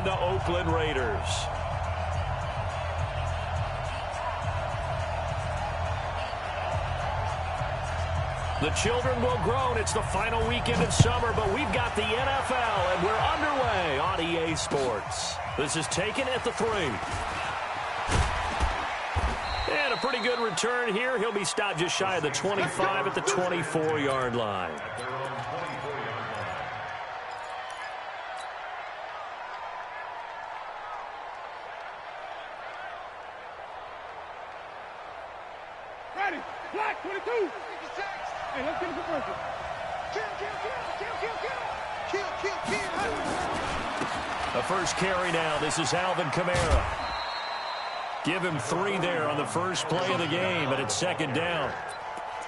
the Oakland Raiders. The children will groan. It's the final weekend of summer, but we've got the NFL, and we're underway on EA Sports. This is taken at the 3. And a pretty good return here. He'll be stopped just shy of the 25 at the 24-yard line. Ready, black 22. Hey, let's get it for breakfast. The first carry now. This is Alvin Kamara. Give him 3 there on the first play of the game, but it's second down.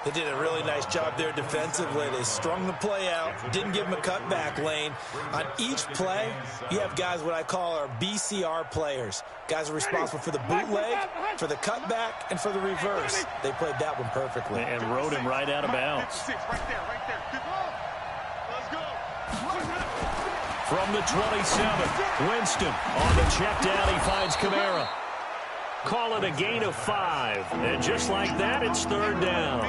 They did a really nice job there defensively. They strung the play out, didn't give him a cutback lane. On each play, you have guys what I call our BCR players. Guys are responsible for the bootleg, for the cutback, and for the reverse. They played that one perfectly. And rode him right out of bounds. Right there. Let's go. From the 27, Winston on the check down. He finds Kamara. Call it a gain of 5. And just like that, it's third down.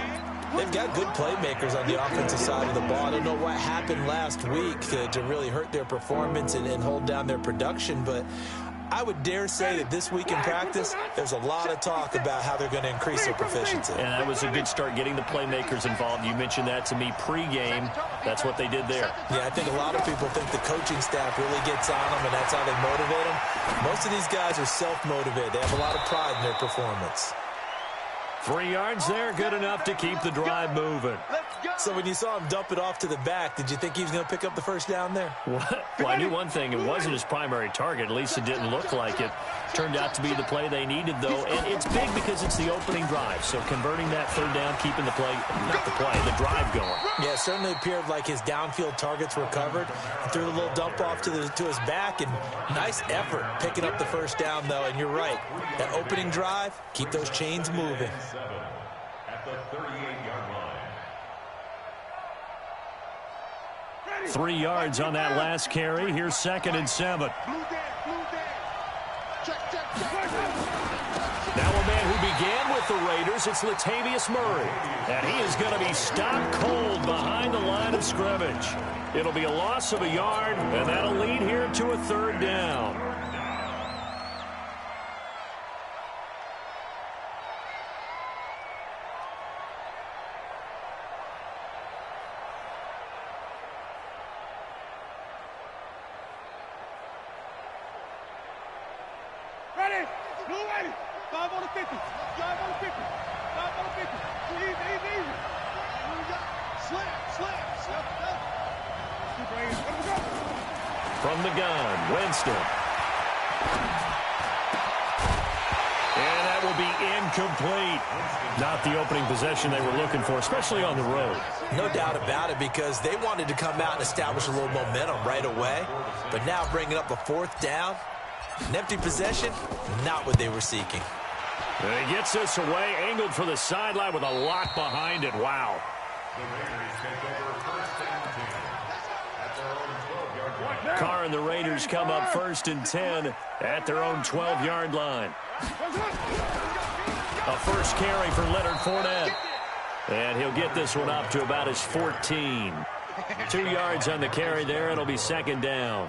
They've got good playmakers on the offensive side of the ball. I don't know what happened last week to really hurt their performance and hold down their production, but I would dare say that this week in practice, there's a lot of talk about how they're going to increase their proficiency. And that was a good start getting the playmakers involved. You mentioned that to me pregame. That's what they did there. Yeah, I think a lot of people think the coaching staff really gets on them, and that's how they motivate them. Most of these guys are self-motivated. They have a lot of pride in their performance. 3 yards there, good enough to keep the drive moving. So when you saw him dump it off to the back, did you think he was going to pick up the first down there? Well, I knew one thing. It wasn't his primary target. At least it didn't look like it. Turned out to be the play they needed, though. And it's big because it's the opening drive. So converting that third down, keeping the play, not the play, the drive going. Yeah, it certainly appeared like his downfield targets were covered. He threw a little dump off to his back, and nice effort picking up the first down, though. And you're right. That opening drive, keep those chains moving. At the 38-yard line. 3 yards on that last carry. Here's 2nd and 7. Now a man who began with the Raiders, it's Latavius Murray. And he is going to be stopped cold behind the line of scrimmage. It'll be a loss of a yard, and that'll lead here to a third down. Ready, blue ready. 5 on the 50. 5 on the 50. 5 on the 50. Easy. Slip. From the gun, Winston. And that will be incomplete. Not the opening possession they were looking for, especially on the road. No doubt about it, because they wanted to come out and establish a little momentum right away. But now bringing up a 4th down, an empty possession, not what they were seeking. And he gets this away, angled for the sideline with a lot behind it. Wow. Carr and the Raiders come up 1st and 10 at their own 12-yard line. A first carry for Leonard Fournette. And he'll get this one up to about his 14. 2 yards on the carry there. It'll be 2nd down.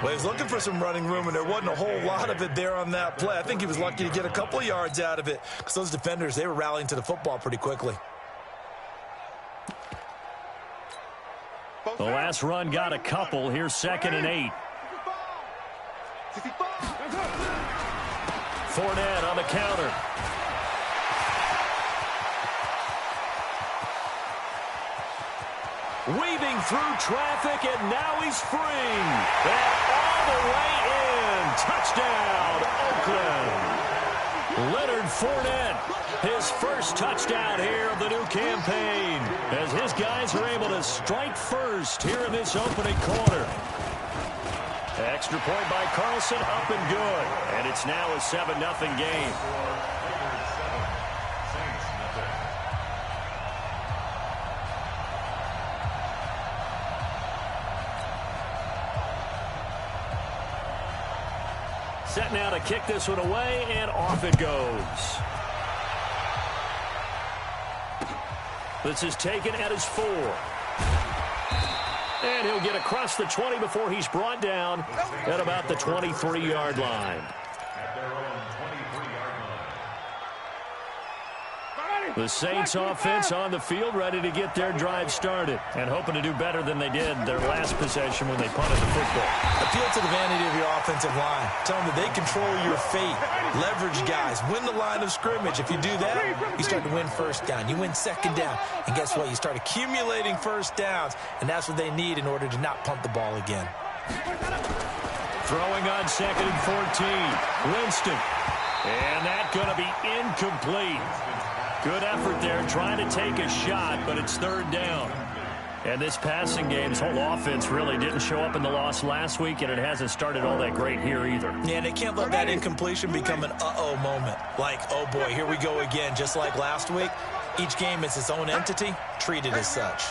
Well, he was looking for some running room, and there wasn't a whole lot of it there on that play. I think he was lucky to get a couple of yards out of it, because those defenders, they were rallying to the football pretty quickly. The last run got a couple. Here's 2nd and 8. Fournette on the counter. Weaving through traffic, and now he's free. And all the way in. Touchdown, Oakland. Leonard Fournette, his first touchdown here of the new campaign, as his guys are able to strike first here in this opening quarter. Extra point by Carlson, up and good. And it's now a 7-0 game. set now to kick this one away, and off it goes. This is taken at his 4. And he'll get across the 20 before he's brought down at about the 23-yard line. The Saints offense on the field, ready to get their drive started and hoping to do better than they did their last possession when they punted the football. Appeal to the vanity of your offensive line. Tell them that they control your fate. Leverage guys. Win the line of scrimmage. If you do that, you start to win first down. You win second down. And guess what? You start accumulating first downs. And that's what they need in order to not punt the ball again. Throwing on 2nd and 14. Winston. And that's going to be incomplete. Good effort there, trying to take a shot, but it's 3rd down. And this passing game's whole offense really didn't show up in the loss last week, and it hasn't started all that great here either. Yeah, and they can't let that incompletion become an uh-oh moment. Like, oh boy, here we go again, just like last week. Each game is its own entity, treated as such.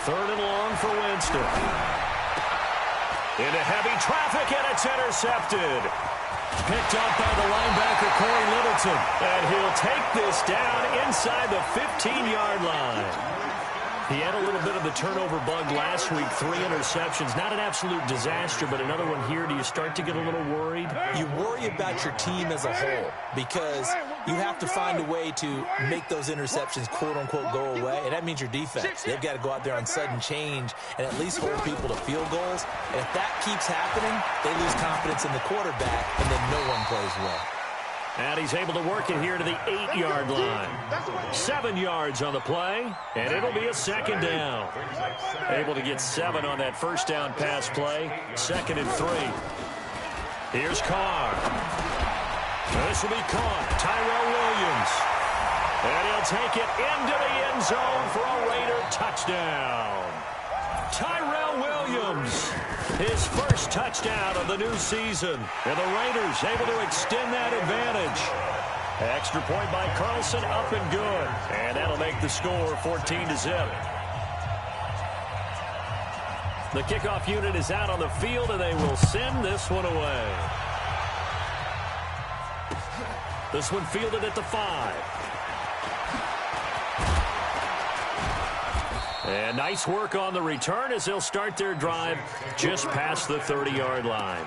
3rd and long for Winston. Into heavy traffic, and it's intercepted. Picked up by the linebacker, Corey Littleton. And he'll take this down inside the 15-yard line. He had a little bit of the turnover bug last week, 3 interceptions. Not an absolute disaster, but another one here. Do you start to get a little worried? You worry about your team as a whole because you have to find a way to make those interceptions, quote-unquote, go away, and that means your defense. They've got to go out there on sudden change and at least hold people to field goals. And if that keeps happening, they lose confidence in the quarterback, and then no one plays well. And he's able to work it here to the 8-yard line. 7 yards on the play, and it'll be a 2nd down. Able to get 7 on that first down pass play. 2nd and 3. Here's Carr. This will be caught. Tyrell Williams. And he'll take it into the end zone for a Raider touchdown. Tyrell Williams, his first touchdown of the new season. And the Raiders able to extend that advantage. Extra point by Carlson, up and good. And that'll make the score 14-0. The kickoff unit is out on the field, and they will send this one away. This one fielded at the 5. And nice work on the return as they'll start their drive just past the 30-yard line.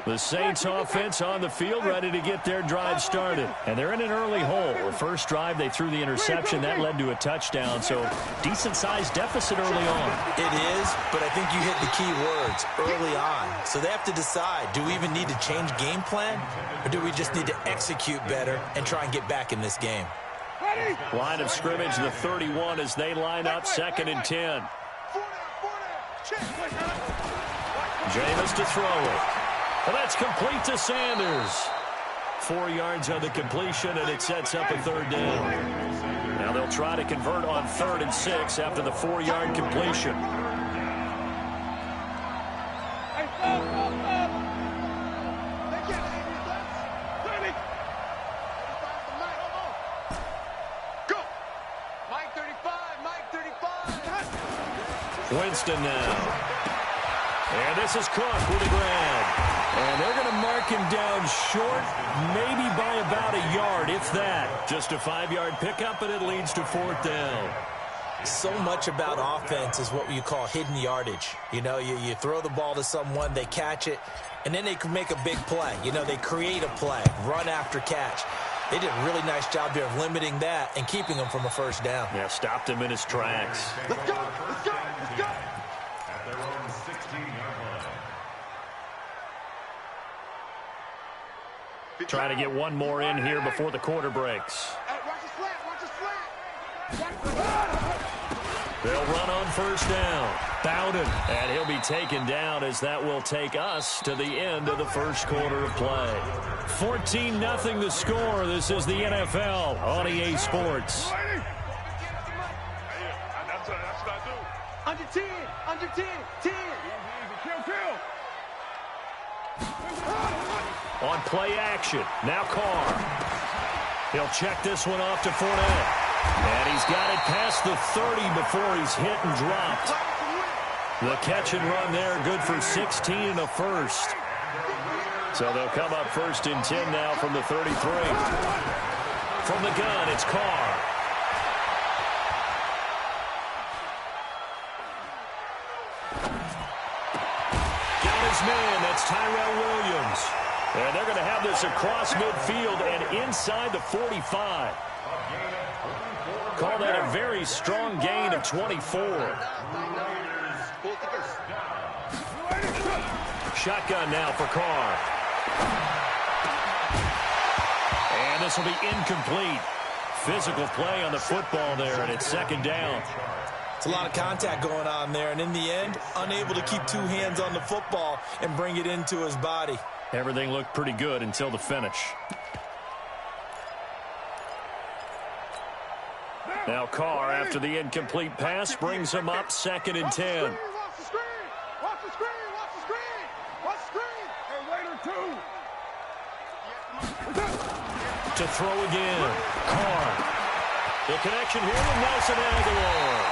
The Saints offense on the field, ready to get their drive started. And they're in an early hole. The first drive, they threw the interception. That led to a touchdown, so decent-sized deficit early on. It is, but I think you hit the key words, early on. So they have to decide, do we even need to change game plan, or do we just need to execute better and try and get back in this game? Line of scrimmage, the 31 as they line up, 2nd and 10. Jameis to throw it. Well, that's complete to Sanders. 4 yards on the completion, and it sets up a 3rd down. Now they'll try to convert on 3rd and 6 after the 4-yard completion. Winston now. And this is Cook with a grab. And they're going to mark him down short, maybe by about a yard, if that. Just a 5-yard pickup, and it leads to 4th down. So much about offense is what you call hidden yardage. You know, you throw the ball to someone, they catch it, and then they can make a big play. You know, they create a play, run after catch. They did a really nice job there of limiting that and keeping him from a 1st down. Yeah, stopped him in his tracks. Let's go, let's go, let's go. Trying to get one more in here before the quarter breaks. Watch the slant, watch the slant. They'll run on 1st down. Bowden, and he'll be taken down as that will take us to the end of the first quarter of play. 14-0 the score. This is the NFL on EA Sports. Under 10, under 10, 10. Kill. On play action, now Carr. He'll check this one off to Fournette. And he's got it past the 30 before he's hit and dropped. The catch and run there, good for 16 and a first. So they'll come up first and 10 now from the 33. From the gun, it's Carr. Got his man, that's Tyrell Williams. And they're going to have this across midfield and inside the 45. Call that a very strong gain of 24. Shotgun now for Carr. And this will be incomplete. Physical play on the football there, and it's second down. It's a lot of contact going on there, and in the end, unable to keep two hands on the football and bring it into his body. Everything looked pretty good until the finish. Now Carr, after the incomplete pass, brings him up second and 10. Watch the screen. Watch the screen. Watch the screen. Watch the screen. Hey, waiter, two. To throw again. Carr. The connection here with Nelson Aguilar.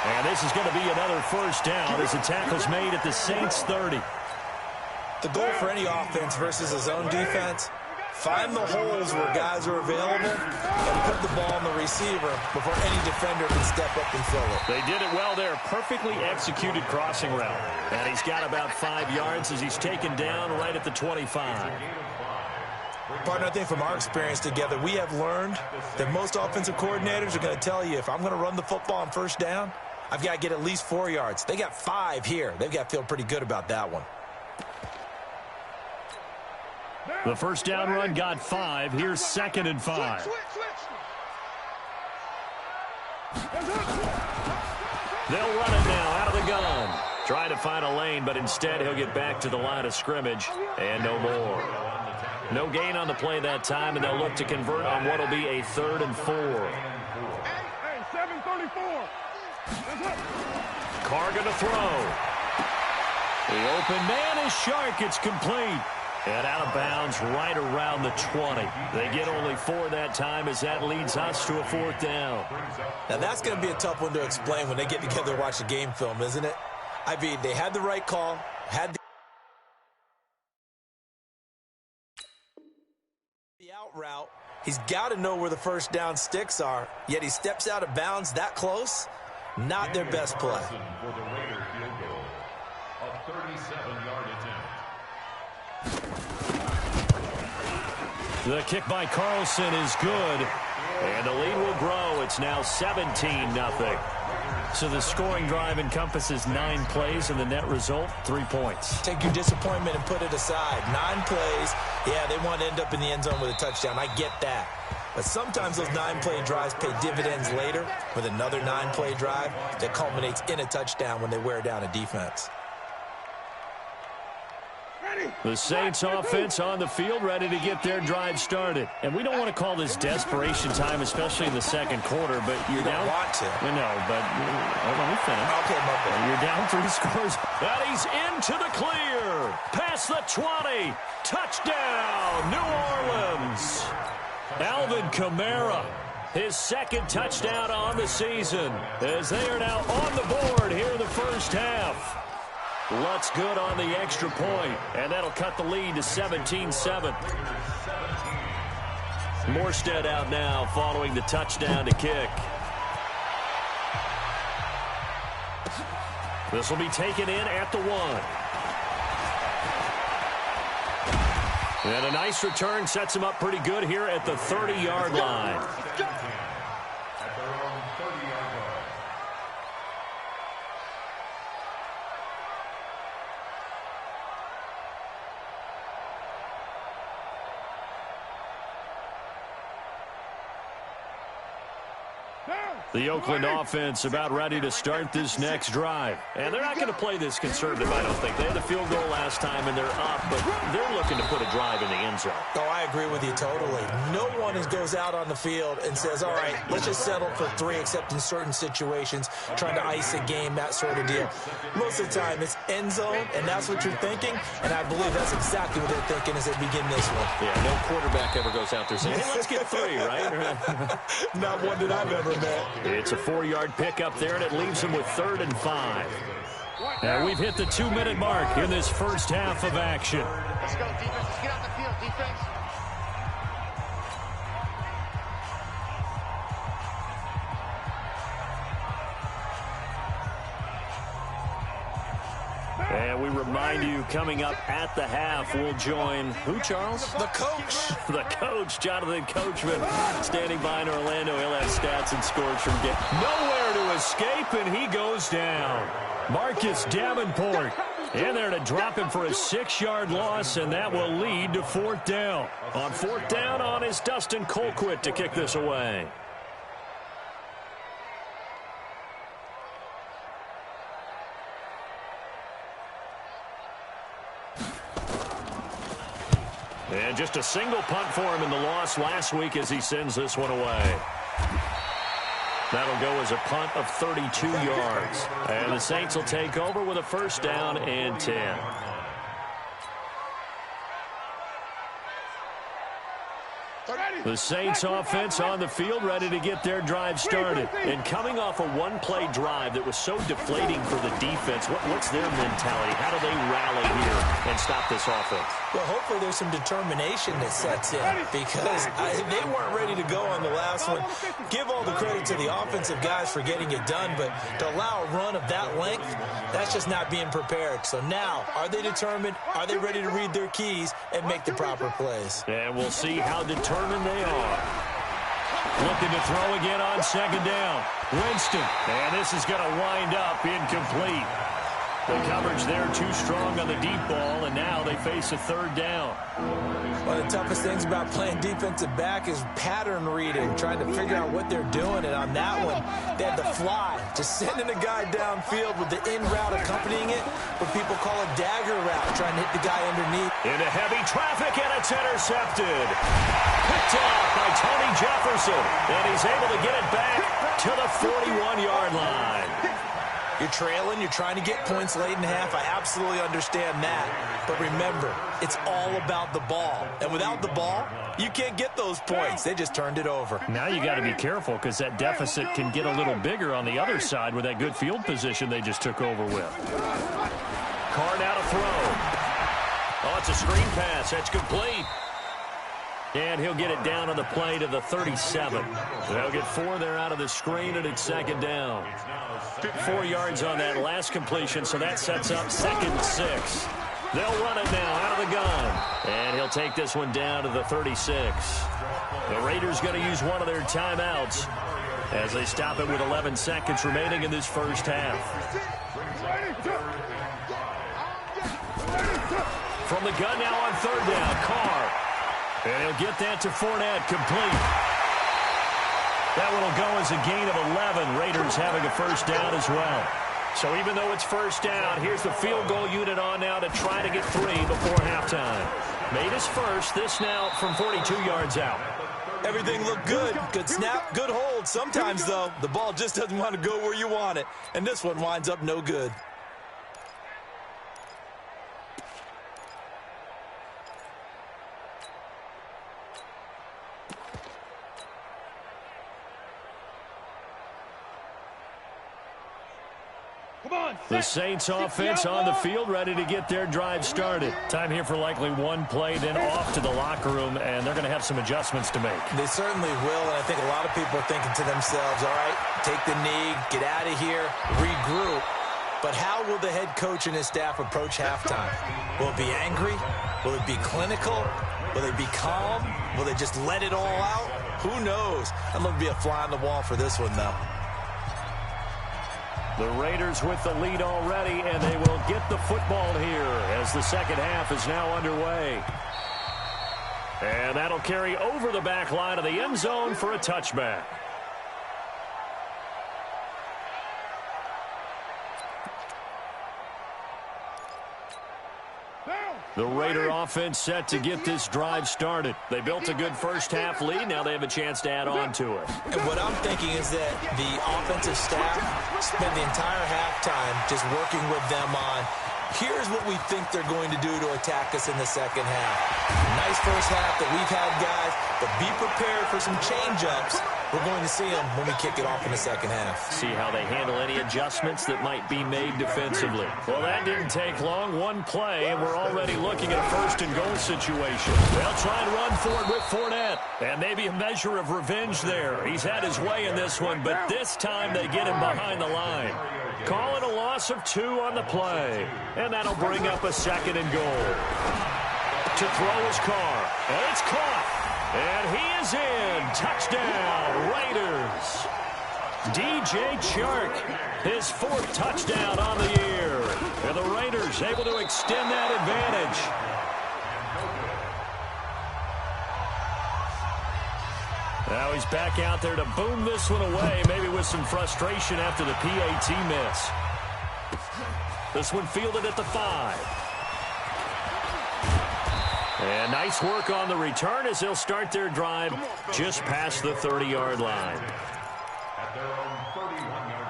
And this is going to be another first down as the tackle's made at the Saints 30. The goal for any offense versus a zone defense, find the holes where guys are available and put the ball on the receiver before any defender can step up and fill it. They did it well there. Perfectly executed crossing route. And he's got about 5 yards as he's taken down right at the 25. Partner, I think from our experience together, we have learned that most offensive coordinators are going to tell you, if I'm going to run the football on first down, I've got to get at least 4 yards. They got 5 here. They've got to feel pretty good about that one. The first down run got 5. Here's second and 5. They'll run it now out of the gun. Trying to find a lane, but instead he'll get back to the line of scrimmage and no more. No gain on the play that time, and they'll look to convert on what will be a 3rd and 4. Hey, 7:34. Carr going to throw. The open man is Shark. It's complete. And out of bounds right around the 20. They get only 4 that time as that leads us to a 4th down. Now that's going to be a tough one to explain when they get together and watch the game film, isn't it? I mean, they had the right call, had the out route. He's got to know where the first down sticks are, yet he steps out of bounds that close. Not their best play. For the Raider field goal, a 37-yard attempt. The kick by Carlson is good, and the lead will grow. It's now 17-0. So the scoring drive encompasses 9 plays, and the net result, 3 points. Take your disappointment and put it aside. 9 plays, yeah, they want to end up in the end zone with a touchdown. I get that. But sometimes those 9-play drives pay dividends later with another 9-play drive that culminates in a touchdown when they wear down a defense. The Saints offense on the field, ready to get their drive started. And we don't want to call this desperation time, especially in the second quarter, but you're down. You don't want to. No, but let me finish. Okay, my bad. You're down 3 scores. And he's into the clear. Past the 20. Touchdown, New Orleans. Alvin Kamara, his 2nd touchdown on the season, as they are now on the board here in the first half. Lutz good on the extra point, and that'll cut the lead to 17-7. Morstead out now following the touchdown to kick. This will be taken in at the 1. And a nice return sets him up pretty good here at the 30-yard line. At their own 30-yard line. The Oakland offense about ready to start this next drive. And they're not going to play this conservative, I don't think. They had a field goal last time, and they're up, but they're looking to put a drive in the end zone. Oh, I agree with you totally. No one goes out on the field and says, all right, let's just settle for 3, except in certain situations, trying to ice a game, that sort of deal. Most of the time, it's end zone, and that's what you're thinking, and I believe that's exactly what they're thinking as they begin this one. Yeah, no quarterback ever goes out there saying, hey, let's get 3, right? Not one that I've ever met. It's a 4-yard pickup there, and it leaves them with 3rd and 5. And we've hit the 2-minute mark in this first half of action. Let's go, defense. Let's get out the field, defense. And we remind you, coming up at the half, we'll join who, Charles? The coach. The coach, Jonathan Coachman, standing by in Orlando. He'll have stats and scores from game. Nowhere to escape, and he goes down. Marcus Davenport in there to drop him for a 6-yard loss, and that will lead to 4th down. On 4th down on is Dustin Colquitt to kick this away. And just a single punt for him in the loss last week as he sends this one away. That'll go as a punt of 32 yards. And the Saints will take over with a 1st down and 10. The Saints offense on the field ready to get their drive started. And coming off a one-play drive that was so deflating for the defense, what's their mentality? How do they rally here and stop this offense? Well, hopefully there's some determination that sets in because they weren't ready to go on the last one. Give all the credit to the offensive guys for getting it done, but to allow a run of that length, that's just not being prepared. So now, are they determined? Are they ready to read their keys and make the proper plays? And we'll see how determined they are. Looking to throw again on 2nd down. Winston. And this is going to wind up incomplete. The coverage there too strong on the deep ball, and now they face a 3rd down. One of the toughest things about playing defensive back is pattern reading, trying to figure out what they're doing. And on that one, they had the fly, just sending a guy downfield with the in route accompanying it, what people call a dagger route, trying to hit the guy underneath. Into heavy traffic, and it's intercepted. Picked off by Tony Jefferson, and he's able to get it back to the 41-yard line. You're trailing, you're trying to get points late in half. I absolutely understand that. But remember, it's all about the ball. And without the ball, you can't get those points. They just turned it over. Now you got to be careful because that deficit can get a little bigger on the other side with that good field position they just took over with. Carr now to throw. Oh, it's a screen pass. That's complete. And he'll get it down on the play to the 37. They'll get 4 there out of the screen, and it's 2nd down. 4 yards on that last completion, so that sets up 2nd and 6. They'll run it now out of the gun. And he'll take this one down to the 36. The Raiders going to use one of their timeouts as they stop it with 11 seconds remaining in this first half. From the gun now on 3rd down, Carr. And he'll get that to Fournette, complete. That one will go as a gain of 11. Raiders having a 1st down as well. So even though it's 1st down, here's the field goal unit on now to try to get 3 before halftime. Made his first, this now from 42 yards out. Everything looked good. Good snap, good hold. Sometimes, though, the ball just doesn't want to go where you want it. And this one winds up no good. The Saints offense on the field ready to get their drive started. Time here for likely one play, then off to the locker room, and they're going to have some adjustments to make. They certainly will, and I think a lot of people are thinking to themselves, all right, take the knee, get out of here, regroup. But how will the head coach and his staff approach halftime? Will it be angry? Will it be clinical? Will they be calm? Will they just let it all out? Who knows? I'd love to be a fly on the wall for this one, though. The Raiders with the lead already, and they will get the football here as the second half is now underway. And that'll carry over the back line of the end zone for a touchback. The Raider offense set to get this drive started. They built a good first-half lead. Now they have a chance to add on to it. And what I'm thinking is that the offensive staff spent the entire halftime just working with them on, here's what we think they're going to do to attack us in the second half. Nice first half that we've had, guys, but be prepared for some change-ups. We're going to see them when we kick it off in the second half. See how they handle any adjustments that might be made defensively. Well, that didn't take long. One play, and we're already looking at a first-and-goal situation. They'll try and run for it with Fournette. And maybe a measure of revenge there. He's had his way in this one, but this time they get him behind the line. Call it a loss of 2 on the play. And that'll bring up a second and goal. To throw his car. And it's caught. And he is in. Touchdown, Raiders. DJ Chark, his 4th touchdown on the year. And the Raiders able to extend that advantage. Now he's back out there to boom this one away, maybe with some frustration after the PAT miss. This one fielded at the 5. And nice work on the return as they'll start their drive just past the 30-yard line. At their own 31-yard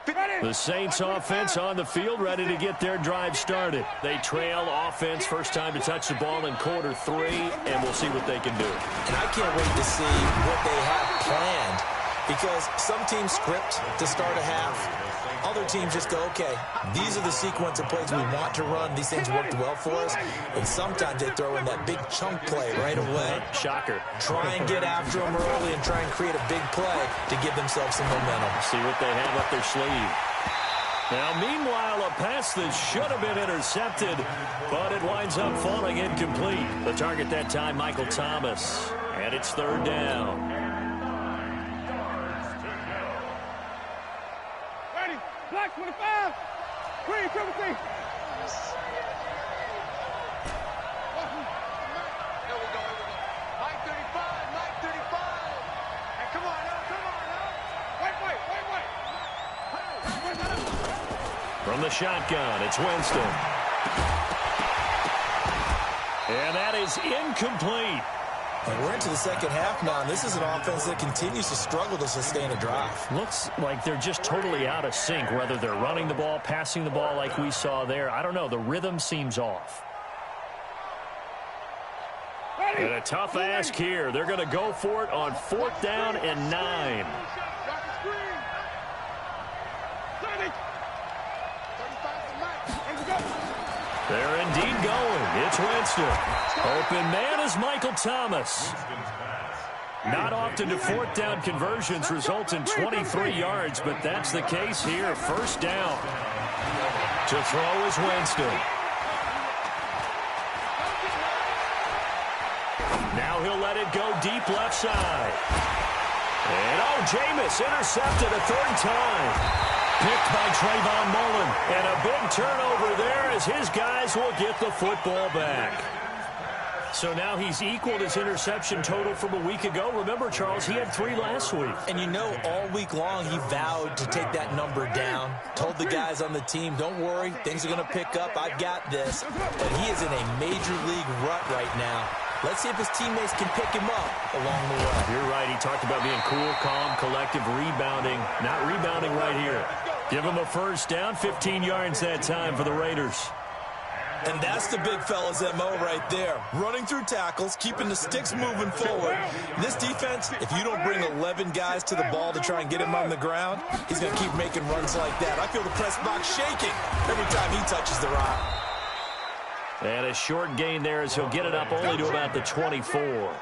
line. The Saints offense on the field, ready to get their drive started. They trail offense, first time to touch the ball in quarter 3, and we'll see what they can do. And I can't wait to see what they have planned, because some teams script to start a half. Other teams just go, okay, these are the sequence of plays we want to run. These things worked well for us. And sometimes they throw in that big chunk play right away. Shocker. Try and get after them early and try and create a big play to give themselves some momentum. See what they have up their sleeve. Now, meanwhile, a pass that should have been intercepted, but it winds up falling incomplete. The target that time, Michael Thomas. And it's 3rd down. Black 25. Green, triple T. Here we go. Mike 35, Mike 35. Hey, come on now. Wait. From the shotgun, it's Winston. And that is incomplete. And we're into the second half now, and this is an offense that continues to struggle to sustain a drive. Looks like they're just totally out of sync, whether they're running the ball, passing the ball like we saw there. I don't know. The rhythm seems off. And a tough ask here. They're going to go for it on 4th down and 9. They're indeed going. It's Winston. Open man is Michael Thomas. Not often do 4th down conversions result in 23 yards, but that's the case here. 1st down. To throw is Winston. Now he'll let it go deep left side. And Jameis intercepted a 3rd time. Picked by Trayvon Mullen. And a big turnover there as his guys will get the football back. So now he's equaled his interception total from a week ago. Remember, Charles, he had 3 last week. And you know, all week long he vowed to take that number down. Told the guys on the team, don't worry, things are going to pick up. I've got this. But he is in a major league rut right now. Let's see if his teammates can pick him up along the way. You're right. He talked about being cool, calm, collective, rebounding. Not rebounding right here. Give him a 1st down, 15 yards that time for the Raiders. And that's the big fella's MO right there. Running through tackles, keeping the sticks moving forward. This defense, if you don't bring 11 guys to the ball to try and get him on the ground, he's going to keep making runs like that. I feel the press box shaking every time he touches the rock. And a short gain there as he'll get it up only to about the 24.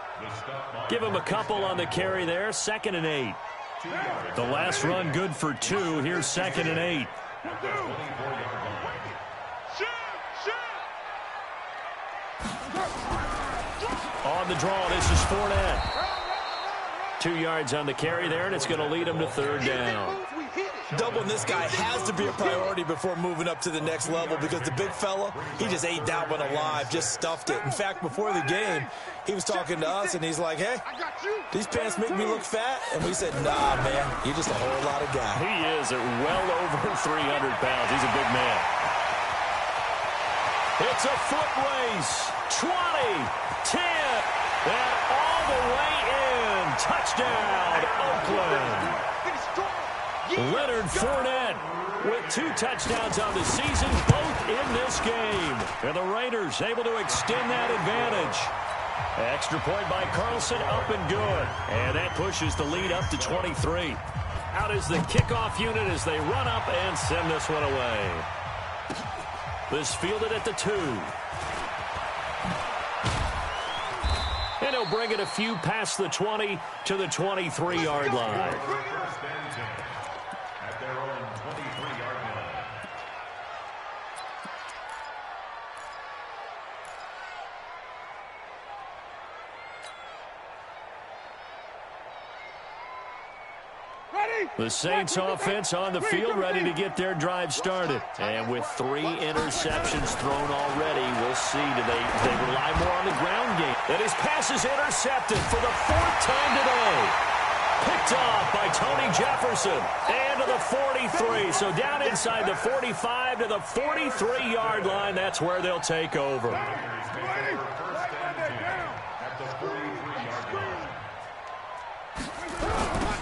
Give him a couple on the carry there. 2nd and 8. The last run good for 2. Here's 2nd and 8. On the draw, this is Fournette. 2 yards on the carry there, and it's going to lead him to 3rd down. Doubling this guy has to be a priority before moving up to the next level because the big fella, he just ate that one alive, just stuffed it. In fact, before the game, he was talking to us, and he's like, hey, these pants make me look fat? And we said, nah, man, you're just a whole lot of guy. He is at well over 300 pounds. He's a big man. It's a foot race. 20, 10, and all the way in. Touchdown, Oakland. Leonard Fournette with 2 touchdowns on the season, both in this game. And the Raiders able to extend that advantage. Extra point by Carlson, up and good. And that pushes the lead up to 23. Out is the kickoff unit as they run up and send this one away. This fielded at the 2. And he'll bring it a few past the 20 to the 23-yard line. At their own 23-yard line. The Saints offense on the field, ready to get their drive started. And with 3 interceptions thrown already, we'll see. Do they rely more on the ground game? And his pass is intercepted for the 4th time today. Picked off by Tony Jefferson. And to the 43. So down inside the 45 to the 43-yard line. That's where they'll take over.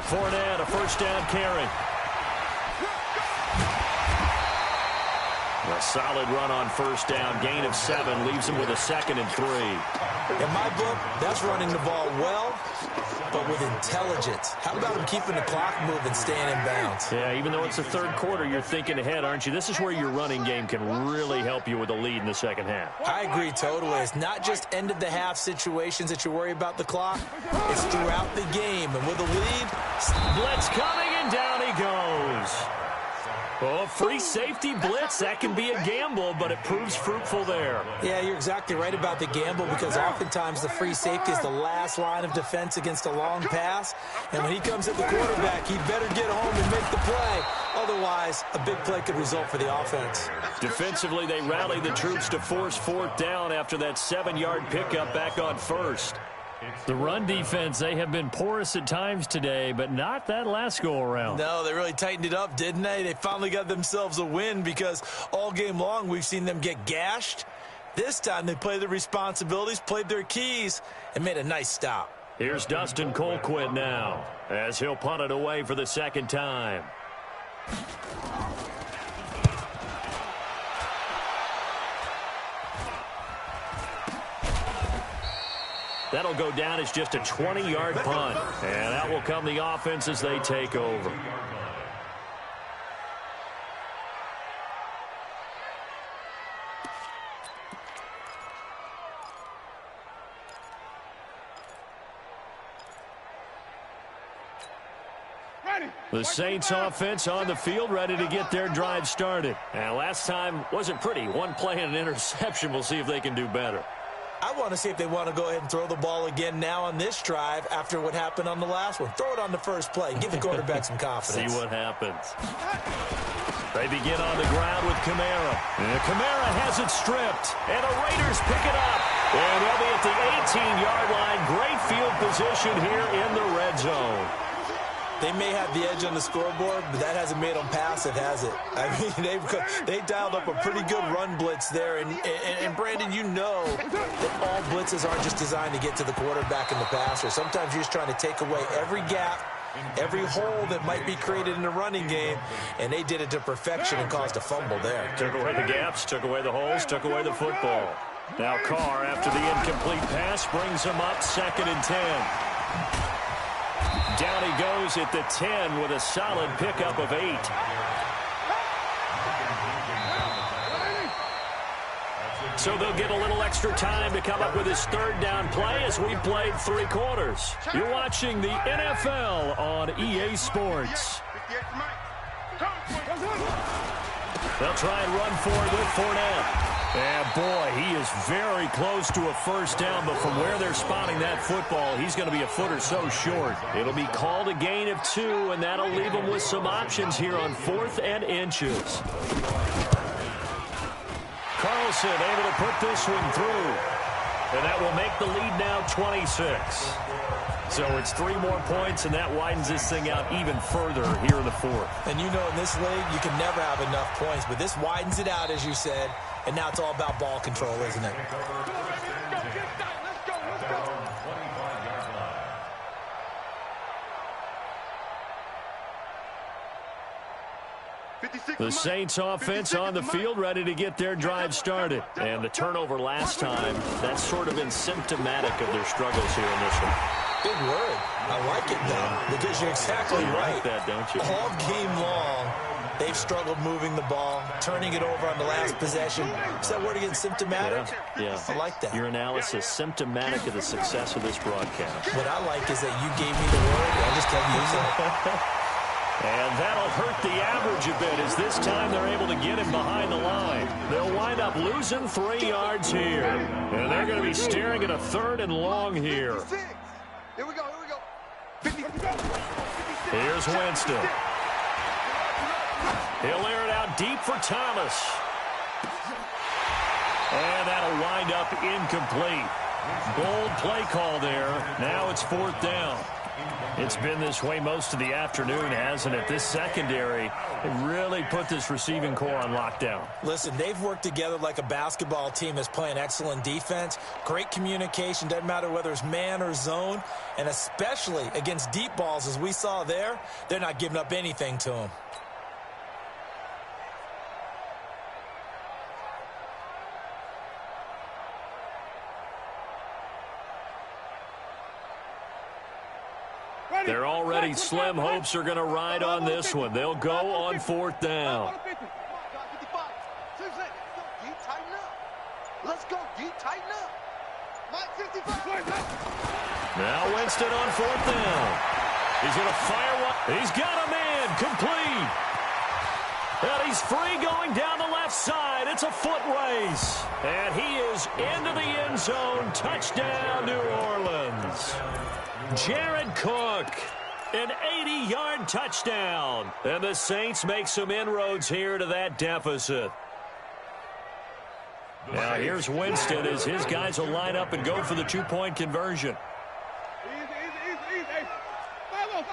Fournette, a first down carry. A solid run on first down. Gain of 7 leaves him with a 2nd and 3. In my book, that's running the ball well, but with intelligence. How about him keeping the clock moving, staying in bounds? Yeah, even though it's the 3rd quarter, you're thinking ahead, aren't you? This is where your running game can really help you with a lead in the second half. I agree totally. It's not just end-of-the-half situations that you worry about the clock. It's throughout the game. And with a lead, blitz coming, and down he goes. Oh, free safety blitz. That can be a gamble, but it proves fruitful there. Yeah, you're exactly right about the gamble because oftentimes the free safety is the last line of defense against a long pass. And when he comes at the quarterback, he better get home and make the play. Otherwise, a big play could result for the offense. Defensively, they rally the troops to force 4th down after that 7-yard pickup back on 1st. The run defense, they have been porous at times today, but not that last go-around. No, they really tightened it up, didn't they? They finally got themselves a win because all game long we've seen them get gashed. This time they played their responsibilities, played their keys, and made a nice stop. Here's Dustin Colquitt now as he'll punt it away for the 2nd time. That'll go down as just a 20-yard punt. And out will come the offense as they take over. The Saints offense on the field, ready to get their drive started. And last time wasn't pretty. 1 play and an interception. We'll see if they can do better. I want to see if they want to go ahead and throw the ball again now on this drive after what happened on the last one. Throw it on the first play. Give the quarterback some confidence. See what happens. They begin on the ground with Kamara. And Kamara has it stripped. And the Raiders pick it up. And they'll be at the 18-yard line. Great field position here in the red zone. They may have the edge on the scoreboard, but that hasn't made them passive, has it? I mean, they dialed up a pretty good run blitz there. And Brandon, you know that all blitzes aren't just designed to get to the quarterback and the passer. Sometimes you're just trying to take away every gap, every hole that might be created in the running game, and they did it to perfection and caused a fumble there. Took away the gaps, took away the holes, took away the football. Now Carr, after the incomplete pass, brings him up 2nd and 10. Down he goes at the 10 with a solid pickup of 8. So they'll get a little extra time to come up with his 3rd down play as we played 3 quarters. You're watching the NFL on EA Sports. They'll try and run for it with Fournette. And, boy, he is very close to a first down, but from where they're spotting that football, he's going to be a foot or so short. It'll be called a gain of 2, and that'll leave them with some options here on 4th and inches. Carlson able to put this one through, and that will make the lead now 26. So it's 3 more points, and that widens this thing out even further here in the 4th. And you know in this league, you can never have enough points, but this widens it out, as you said, and now it's all about ball control, isn't it? The Saints offense on the field, ready to get their drive started. And the turnover last time, that's sort of been symptomatic of their struggles here in this one. Big word. I like it, though, because you're exactly right. You like that, don't you? All game long, they've struggled moving the ball, turning it over on the last possession. Is that word again, symptomatic? Yeah. I like that. Your analysis, symptomatic of the success of this broadcast. What I like is that you gave me the word, and I just kept using it. And that'll hurt the average a bit as this time they're able to get him behind the line. They'll wind up losing 3 yards here. And they're going to be staring at a 3rd and long here. Here we go. Here's Winston. He'll air it out deep for Thomas. And that'll wind up incomplete. Bold play call there. Now it's 4th down. It's been this way most of the afternoon, hasn't it? This secondary really put this receiving core on lockdown. Listen, they've worked together like a basketball team that's playing excellent defense. Great communication, doesn't matter whether it's man or zone. And especially against deep balls, as we saw there, they're not giving up anything to them. They're already slim hopes are going to ride on this one. They'll go on 4th down. Let's go, D, tighten up. Mike 55. Now Winston on 4th down. He's going to fire one. He's got a man complete. And he's free going down the left side. It's a foot race. And he is into the end zone. Touchdown, New Orleans. Jared Cook, an 80-yard touchdown. And the Saints make some inroads here to that deficit. Now here's Winston as his guys will line up and go for the 2-point conversion. Easy. Follow.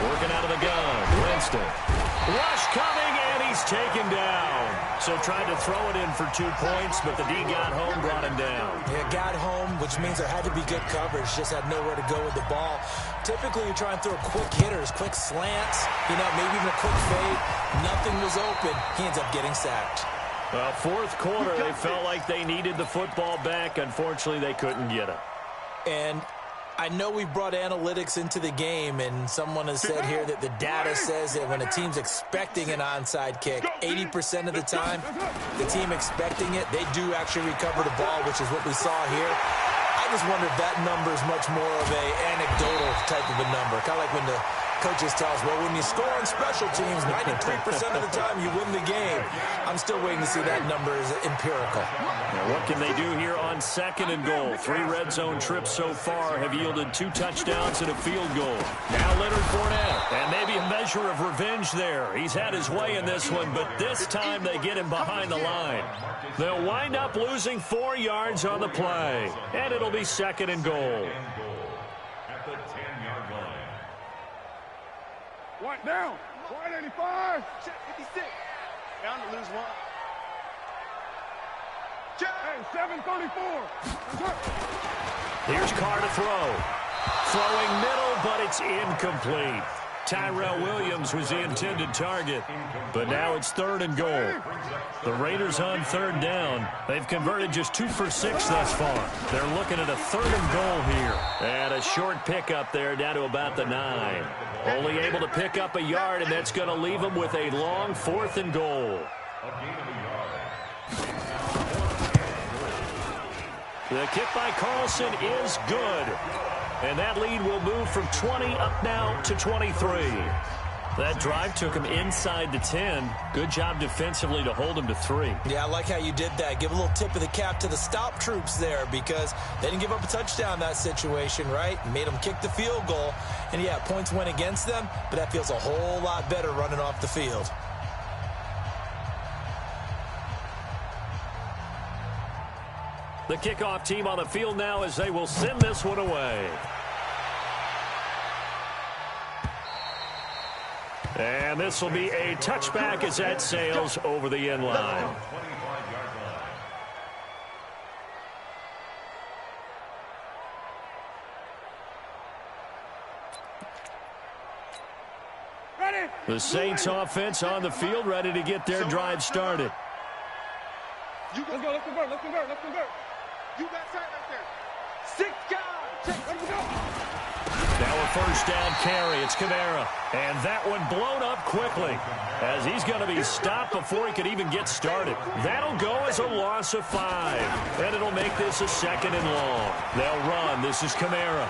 Working out of the gun, Winston. Rush coming, and he's taken down. So tried to throw it in for 2 points, but the D got home, brought him down. Yeah, got home, which means there had to be good coverage. Just had nowhere to go with the ball. Typically, you try and throw quick hitters, quick slants, maybe even a quick fade. Nothing was open. He ends up getting sacked. Well, 4th quarter, they felt like they needed the football back. Unfortunately, they couldn't get it. And I know we brought analytics into the game, and someone has said here that the data says that when a team's expecting an onside kick, 80% of the time, the team expecting it, they do actually recover the ball, which is what we saw here. I just wonder if that number is much more of a anecdotal type of a number, kind of like when the coaches tell us, well, when you score on special teams, 93% of the time you win the game. I'm still waiting to see that number is empirical. Now, what can they do here on 2nd and goal? 3 red zone trips so far have yielded 2 touchdowns and a field goal. Now Leonard Fournette, and maybe a measure of revenge there. He's had his way in this one, but this time they get him behind the line. They'll wind up losing 4 yards on the play, and it'll be 2nd and goal. At the 10-yard line. One down. 185. Check 56. Down to lose 1. Hey, 734. Here's Carr to throw. Throwing middle, but it's incomplete. Tyrell Williams was the intended target, but now it's 3rd and goal. The Raiders on 3rd down. They've converted just 2 for 6 thus far. They're looking at a 3rd and goal here. And a short pickup there down to about the 9. Only able to pick up a yard, and that's going to leave them with a long 4th and goal. The kick by Carlson is good. And that lead will move from 20 up now to 23. That drive took him inside the 10. Good job defensively to hold him to 3. Yeah, I like how you did that. Give a little tip of the cap to the stop troops there because they didn't give up a touchdown in that situation, right? Made them kick the field goal. And, yeah, points went against them, but that feels a whole lot better running off the field. The kickoff team on the field now as they will send this one away. And this will be a touchback as that sails over the end line. The Saints offense on the field ready to get their drive started. Let's go, let's convert, let's convert, let's convert. You got sight right there. 6 guys. Let's go. Now a first down carry. It's Kamara. And that one blown up quickly as he's going to be stopped before he could even get started. That'll go as a loss of 5. And it'll make this a 2nd and long. They'll run. This is Kamara.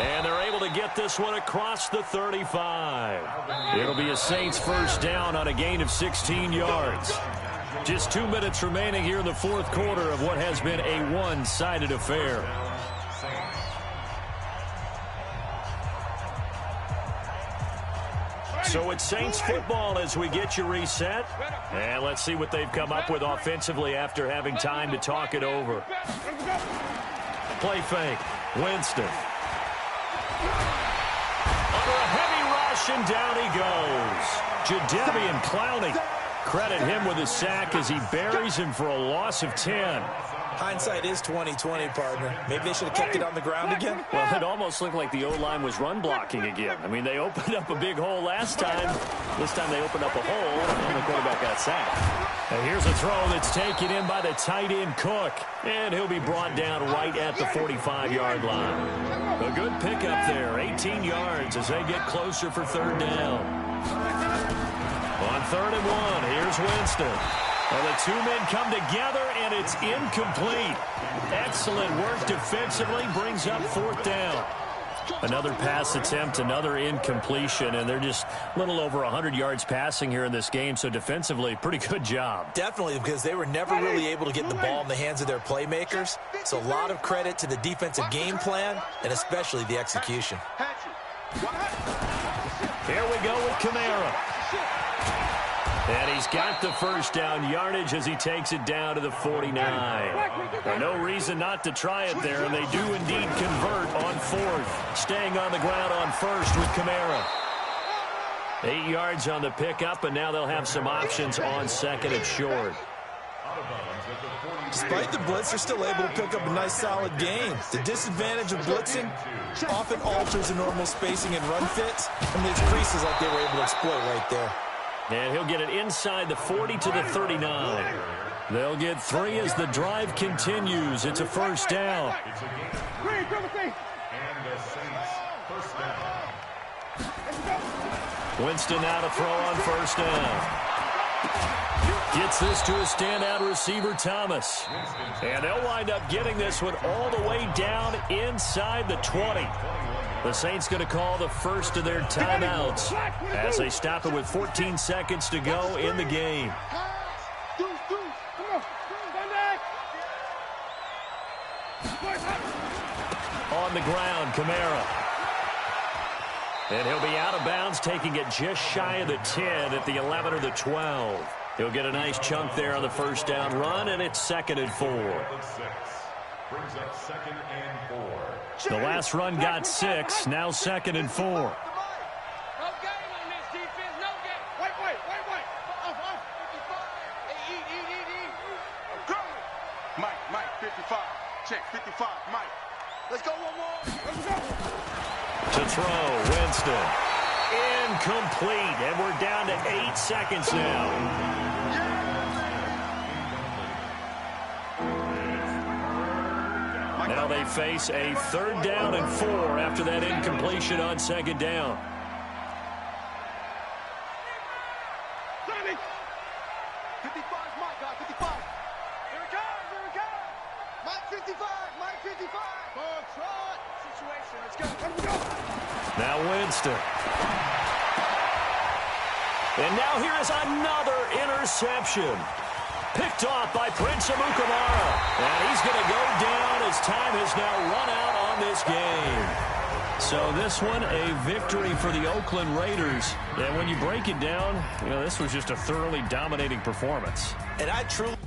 And they're able to get this one across the 35. It'll be a Saints first down on a gain of 16 yards. Just 2 minutes remaining here in the fourth quarter of what has been a one-sided affair. So it's Saints football as we get you reset. And let's see what they've come up with offensively after having time to talk it over. Play fake. Winston. Under a heavy rush, and down he goes. Jadeveon Clowney. Credit him with a sack as he buries him for a loss of 10. Hindsight is 20/20, partner. Maybe they should have kept it on the ground again. Well, it almost looked like the O-line was run blocking again. I mean, they opened up a big hole last time. This time they opened up a hole, and the quarterback got sacked. And here's a throw that's taken in by the tight end Cook. And he'll be brought down right at the 45-yard line. A good pickup there, 18 yards as they get closer for 3rd down. On 3rd and 1, here's Winston. Well, the 2 men come together, and it's incomplete. Excellent work defensively, brings up 4th down. Another pass attempt, another incompletion, and they're just a little over 100 yards passing here in this game, so defensively, pretty good job. Definitely, because they were never really able to get the ball in the hands of their playmakers, so a lot of credit to the defensive game plan, and especially the execution. Here we go with Kamara. And he's got the first down yardage as he takes it down to the 49. Well, no reason not to try it there, and they do indeed convert on 4th. Staying on the ground on 1st with Kamara. 8 yards on the pickup, and now they'll have some options on 2nd and short. Despite the blitz, they're still able to pick up a nice solid gain. The disadvantage of blitzing often alters the normal spacing and run fits, and leaves creases like they were able to exploit right there. And he'll get it inside the 40 to the 39. They'll get 3 as the drive continues. It's a first down. Winston now to throw on first down. Gets this to a standout receiver, Thomas. And they'll wind up getting this one all the way down inside the 20. The Saints going to call the first of their timeouts as they stop it with 14 seconds to go in the game. On the ground, Kamara. And he'll be out of bounds, taking it just shy of the 10 at the 11 or the 12. He'll get a nice chunk there on the first down run, and it's 2nd and 4. Brings up 2nd and 4. The last run got 6, now 2nd and 4. No game on this defense, no game. Wait. Off. 55. Mike, 55. Check, 55, Mike. Let's go one more. Let's go. To throw, Winston. Incomplete, and we're down to 8 seconds now. Now they face a 3rd down and 4 after that incompletion on 2nd down. 55, Mike, 55. Here it comes. Mike 55, Mike 55. Ball short situation. Let's go. Now Winston. And now here is another interception. Picked off by Prince Amukamara. And he's going to go down as time has now run out on this game. So this one, a victory for the Oakland Raiders. And when you break it down, this was just a thoroughly dominating performance. And I truly...